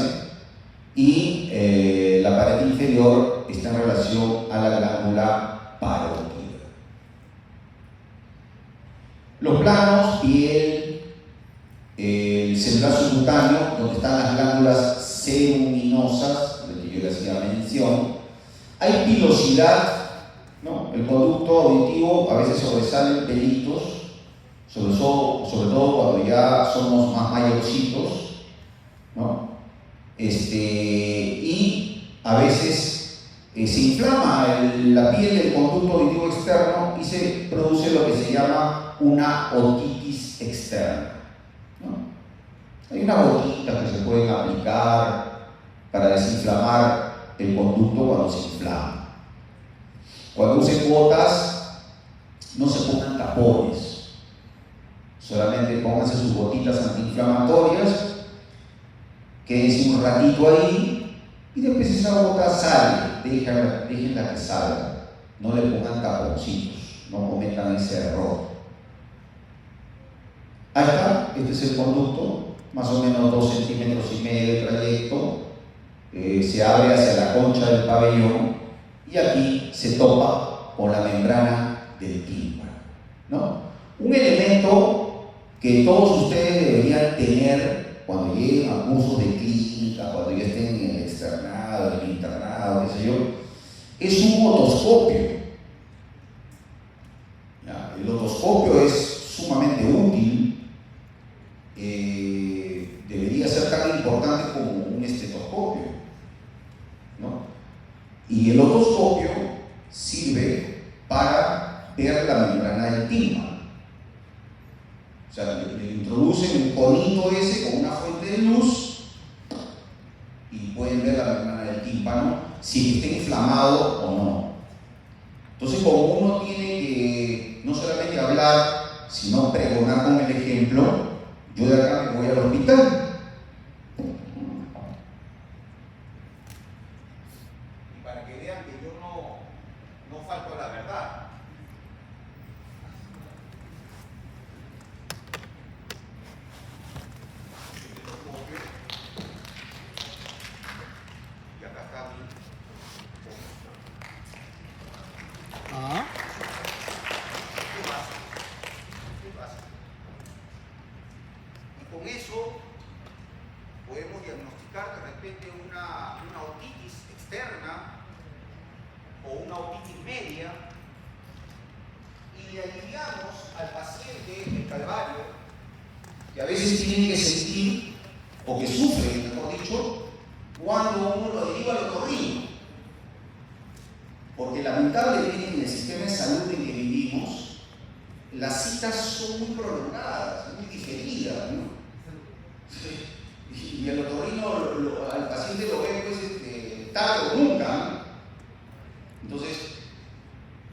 y la pared inferior está en relación a la glándula parótida. Los planos, piel, el celular subcutáneo, donde están las glándulas ceruminosas, de que yo les hacía mención. Hay pilosidad, ¿no? El conducto auditivo a veces sobresalen pelitos, sobre todo cuando ya somos más mayorcitos, ¿no? Y a veces se inflama la piel del conducto auditivo externo y se produce lo que se llama una otitis externa, ¿no? Hay unas gotitas que se pueden aplicar para desinflamar el conducto cuando se inflama. Cuando usen gotas, no se pongan tapones, solamente pónganse sus gotitas antiinflamatorias, quédense un ratito ahí y después esa gota sale, déjenla que salga, no le pongan taponcitos, no cometan ese error. Ahí está, este es el conducto, más o menos 2,5 centímetros de trayecto, se abre hacia la concha del pabellón y aquí se topa con la membrana del tímpano, ¿no? Un elemento que todos ustedes deberían tener cuando lleguen a cursos de clínica, cuando ya estén en el externado, en el internado, qué sé yo, es un otoscopio. ¿Ya? El otoscopio es sumamente útil, debería ser tan importante como un estetoscopio, ¿no? Y el otoscopio sirve para ver la membrana del tímpano. O sea, le introducen un conito ese con una fuente de luz y pueden ver la membrana del tímpano si está inflamado o no. Entonces, como uno tiene que no solamente hablar, sino pregonar con el ejemplo, yo de acá me voy al hospital. Y para que vean que yo no falto a la verdad. Y acá está mi Ah, ¿qué pasa? ¿Qué pasa? Y con eso podemos diagnosticar de repente una otitis externa o una otitis media y le aliviamos al paciente el calvario que a veces tiene que sentir o que sufre, mejor dicho, cuando uno lo deriva al otorrino. Porque lamentablemente en el sistema de salud en que vivimos, las citas son muy prolongadas, muy diferidas, ¿no? Y el otorrino al paciente lo ve pues, tarde o nunca, ¿no? Entonces,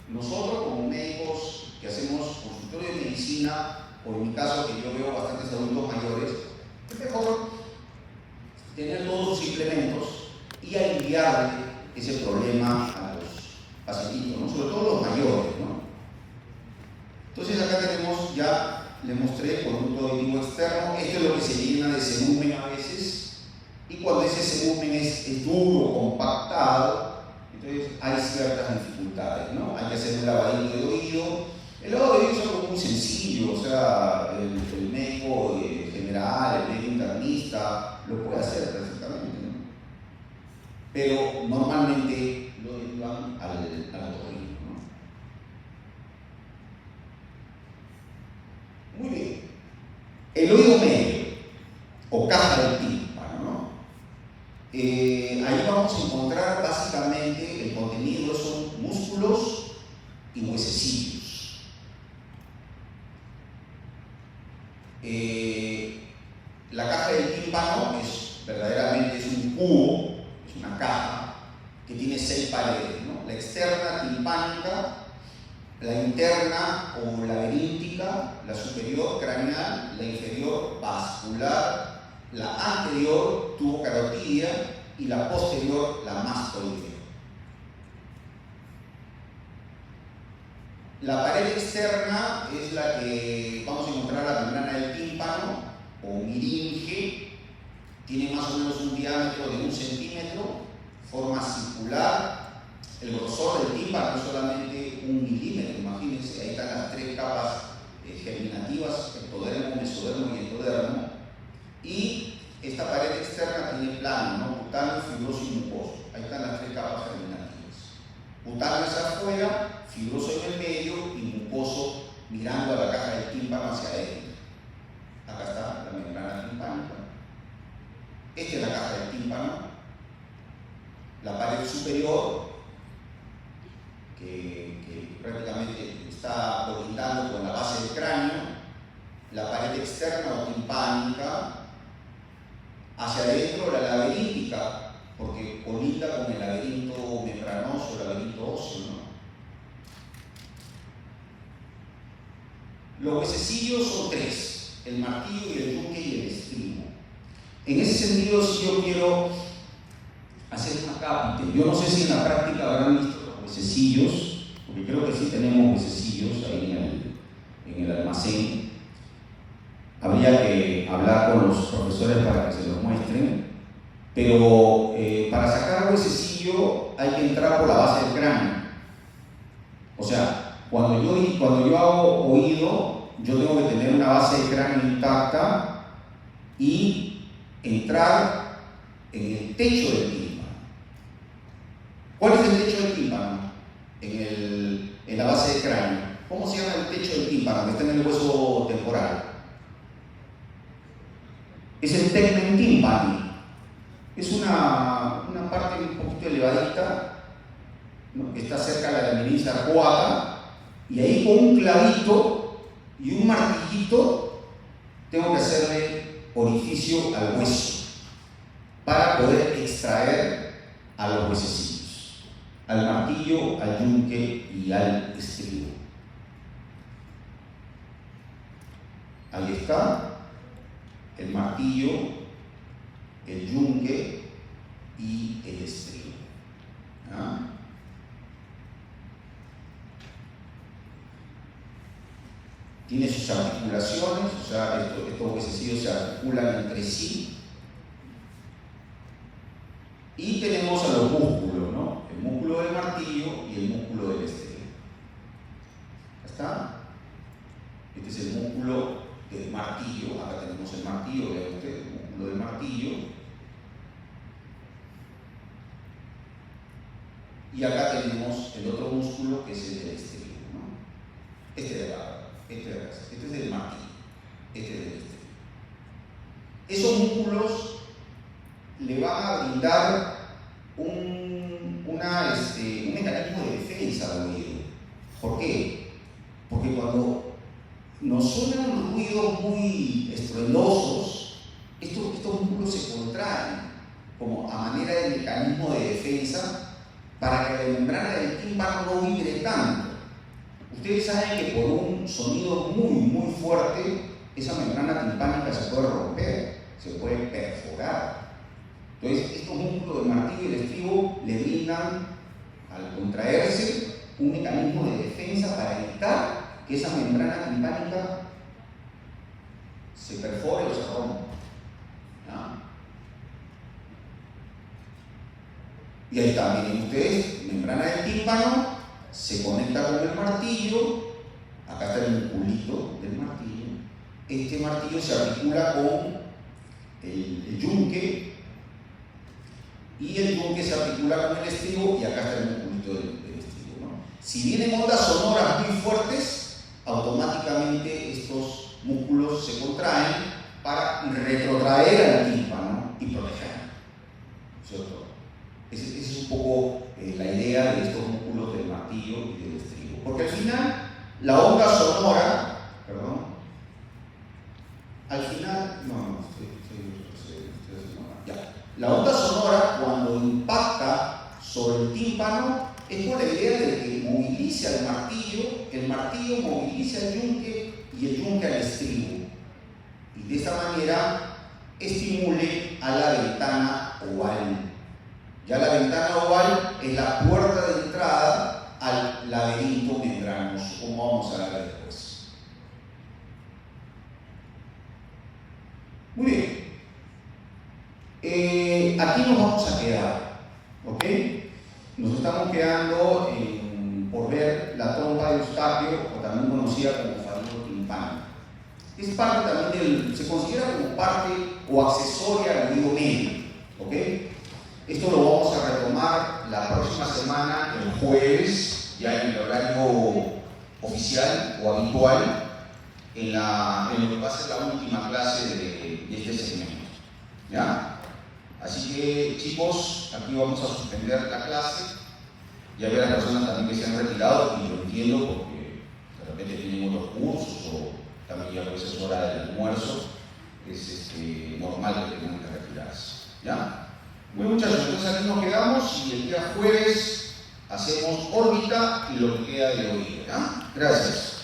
nosotros como médicos que hacemos consultorio de medicina, o en mi caso que yo veo bastantes adultos mayores, es mejor tener todos sus implementos y aliviarle ese problema a los pacientitos, ¿no? Sobre todo los mayores, ¿no? Entonces acá tenemos, ya le mostré conducto auditivo externo, esto es lo que se llena de sebumen a veces, y cuando ese sebumen es duro, compactado, entonces hay ciertas dificultades, ¿no? Hay que hacer un lavadito de oído. El lavado de oído es algo muy sencillo, o sea, el médico general, el médico internista lo puede hacer perfectamente, ¿no? Pero normalmente lo derivan al otorrino, ¿no? Muy bien. El oído medio, o caja del tímpano, ¿no? Ahí vamos a encontrar básicamente el contenido, son músculos y huesecillos. La caja del tímpano verdaderamente es un cubo, es una caja que tiene 6 paredes, ¿no? La externa timpánica, la interna o laberíntica, la superior craneal, la inferior vascular, la anterior tubo carotidia y la posterior la mastoidea. La pared externa es la que vamos a encontrar la membrana del tímpano o miringe, tiene más o menos un diámetro de 1 centímetro, forma circular. El grosor del tímpano es solamente 1 milímetro, imagínense, ahí están las 3 capas germinativas, ectodermo, mesodermo y endodermo. Y esta pared externa tiene plano, ¿no? Cutáneo, fibroso y mucoso. Ahí están las 3 capas germinativas. Cutáneo hacia afuera, fibroso en el medio y mucoso mirando a la caja del tímpano hacia adentro. Acá está la membrana timpánica. Esta es la caja del tímpano. La pared superior, que prácticamente está colindando con la base del cráneo, la pared externa o timpánica, hacia adentro la laberíntica, porque colinda con el laberinto membranoso, el laberinto óseo, ¿no? Los huesecillos son 3, el martillo y el yunque y el estribo. En ese sentido, si yo quiero hacer una cápite, yo no sé si en la práctica habrán visto los huesecillos, porque creo que sí tenemos huesecillos ahí en el almacén. Habría que hablar con los profesores para que se los muestren, pero para sacar huesecillo hay que entrar por la base del cráneo. O sea, cuando yo hago oído, yo tengo que tener una base de cráneo intacta y entrar en el techo del tímpano. ¿Cuál es el techo del tímpano? En la base del cráneo. ¿Cómo se llama el techo del tímpano? Que está en el hueso temporal. Es el tegmen tympani. Es una parte un poquito elevadita, ¿no? Que está cerca de la laminitis arcuata, y ahí con un clavito y un martillito tengo que hacerle orificio al hueso para poder extraer a los huesecillos, al martillo, al yunque y al estribo. Ahí está el martillo, el yunque y el estribo. ¿Ah? tiene sus articulaciones, o sea, estos huesecillos se articulan entre sí. Y tenemos a los músculos, ¿no? El músculo del martillo y el músculo del estribo. ¿Está? Este es el músculo del martillo. Acá tenemos el martillo, vean ustedes, el músculo del martillo. Y acá tenemos el otro músculo que es el del estribo, ¿no? Este de acá, este es del martillo, este es del estribo. Esos músculos le van a brindar un mecanismo de defensa al oído. ¿Por qué? Porque cuando nos suenan ruidos muy estruendosos, estos músculos se contraen como a manera de mecanismo de defensa para que la membrana del tímpano no vibre tanto. Ustedes saben que por un sonido muy fuerte, esa membrana timpánica se puede romper, se puede perforar. Entonces, estos músculos del martillo y el estribo le brindan, al contraerse, un mecanismo de defensa para evitar que esa membrana timpánica se perfore o se rompa. ¿Ya? Y ahí está, miren ustedes, membrana del tímpano se conecta con el martillo. Acá está el musculito del martillo. Este martillo se articula con el yunque. Y el yunque se articula con el estribo y acá está el musculito del estribo, ¿no? Si vienen ondas sonoras muy fuertes, automáticamente estos músculos se contraen para retrotraer al tímpano y protegerlo, ¿cierto? Esa es un poco la idea de estos músculos del martillo y del estribo. Porque al final, la onda sonora, la onda sonora cuando impacta sobre el tímpano es con la idea de que movilice al martillo, el martillo movilice al yunque y el yunque al estribo. Y de esta manera estimule a la ventana oval. Ya la ventana oval es la puerta de entrada al laberinto membranoso, como vamos a ver después. Muy bien. Aquí nos vamos a quedar, ¿ok? Nos estamos quedando por ver la trompa de Eustaquio, o también conocida como faringo timpánico. Es parte también se considera como parte o accesoria al oído medio, ¿ok? Esto lo vamos a retomar la próxima semana, el jueves, ya en el horario oficial o habitual, en lo que va a ser la última clase de este segmento, ¿ya? Así que, chicos, aquí vamos a suspender la clase. Ya veo a las personas también que se han retirado, y lo entiendo porque de repente tienen otros cursos o también ya pues es hora del almuerzo. Es normal que tengan que retirarse, ¿ya? Bueno, muchachos, entonces aquí nos quedamos y el día jueves hacemos órbita y lo que queda de oído, ¿ya? Gracias.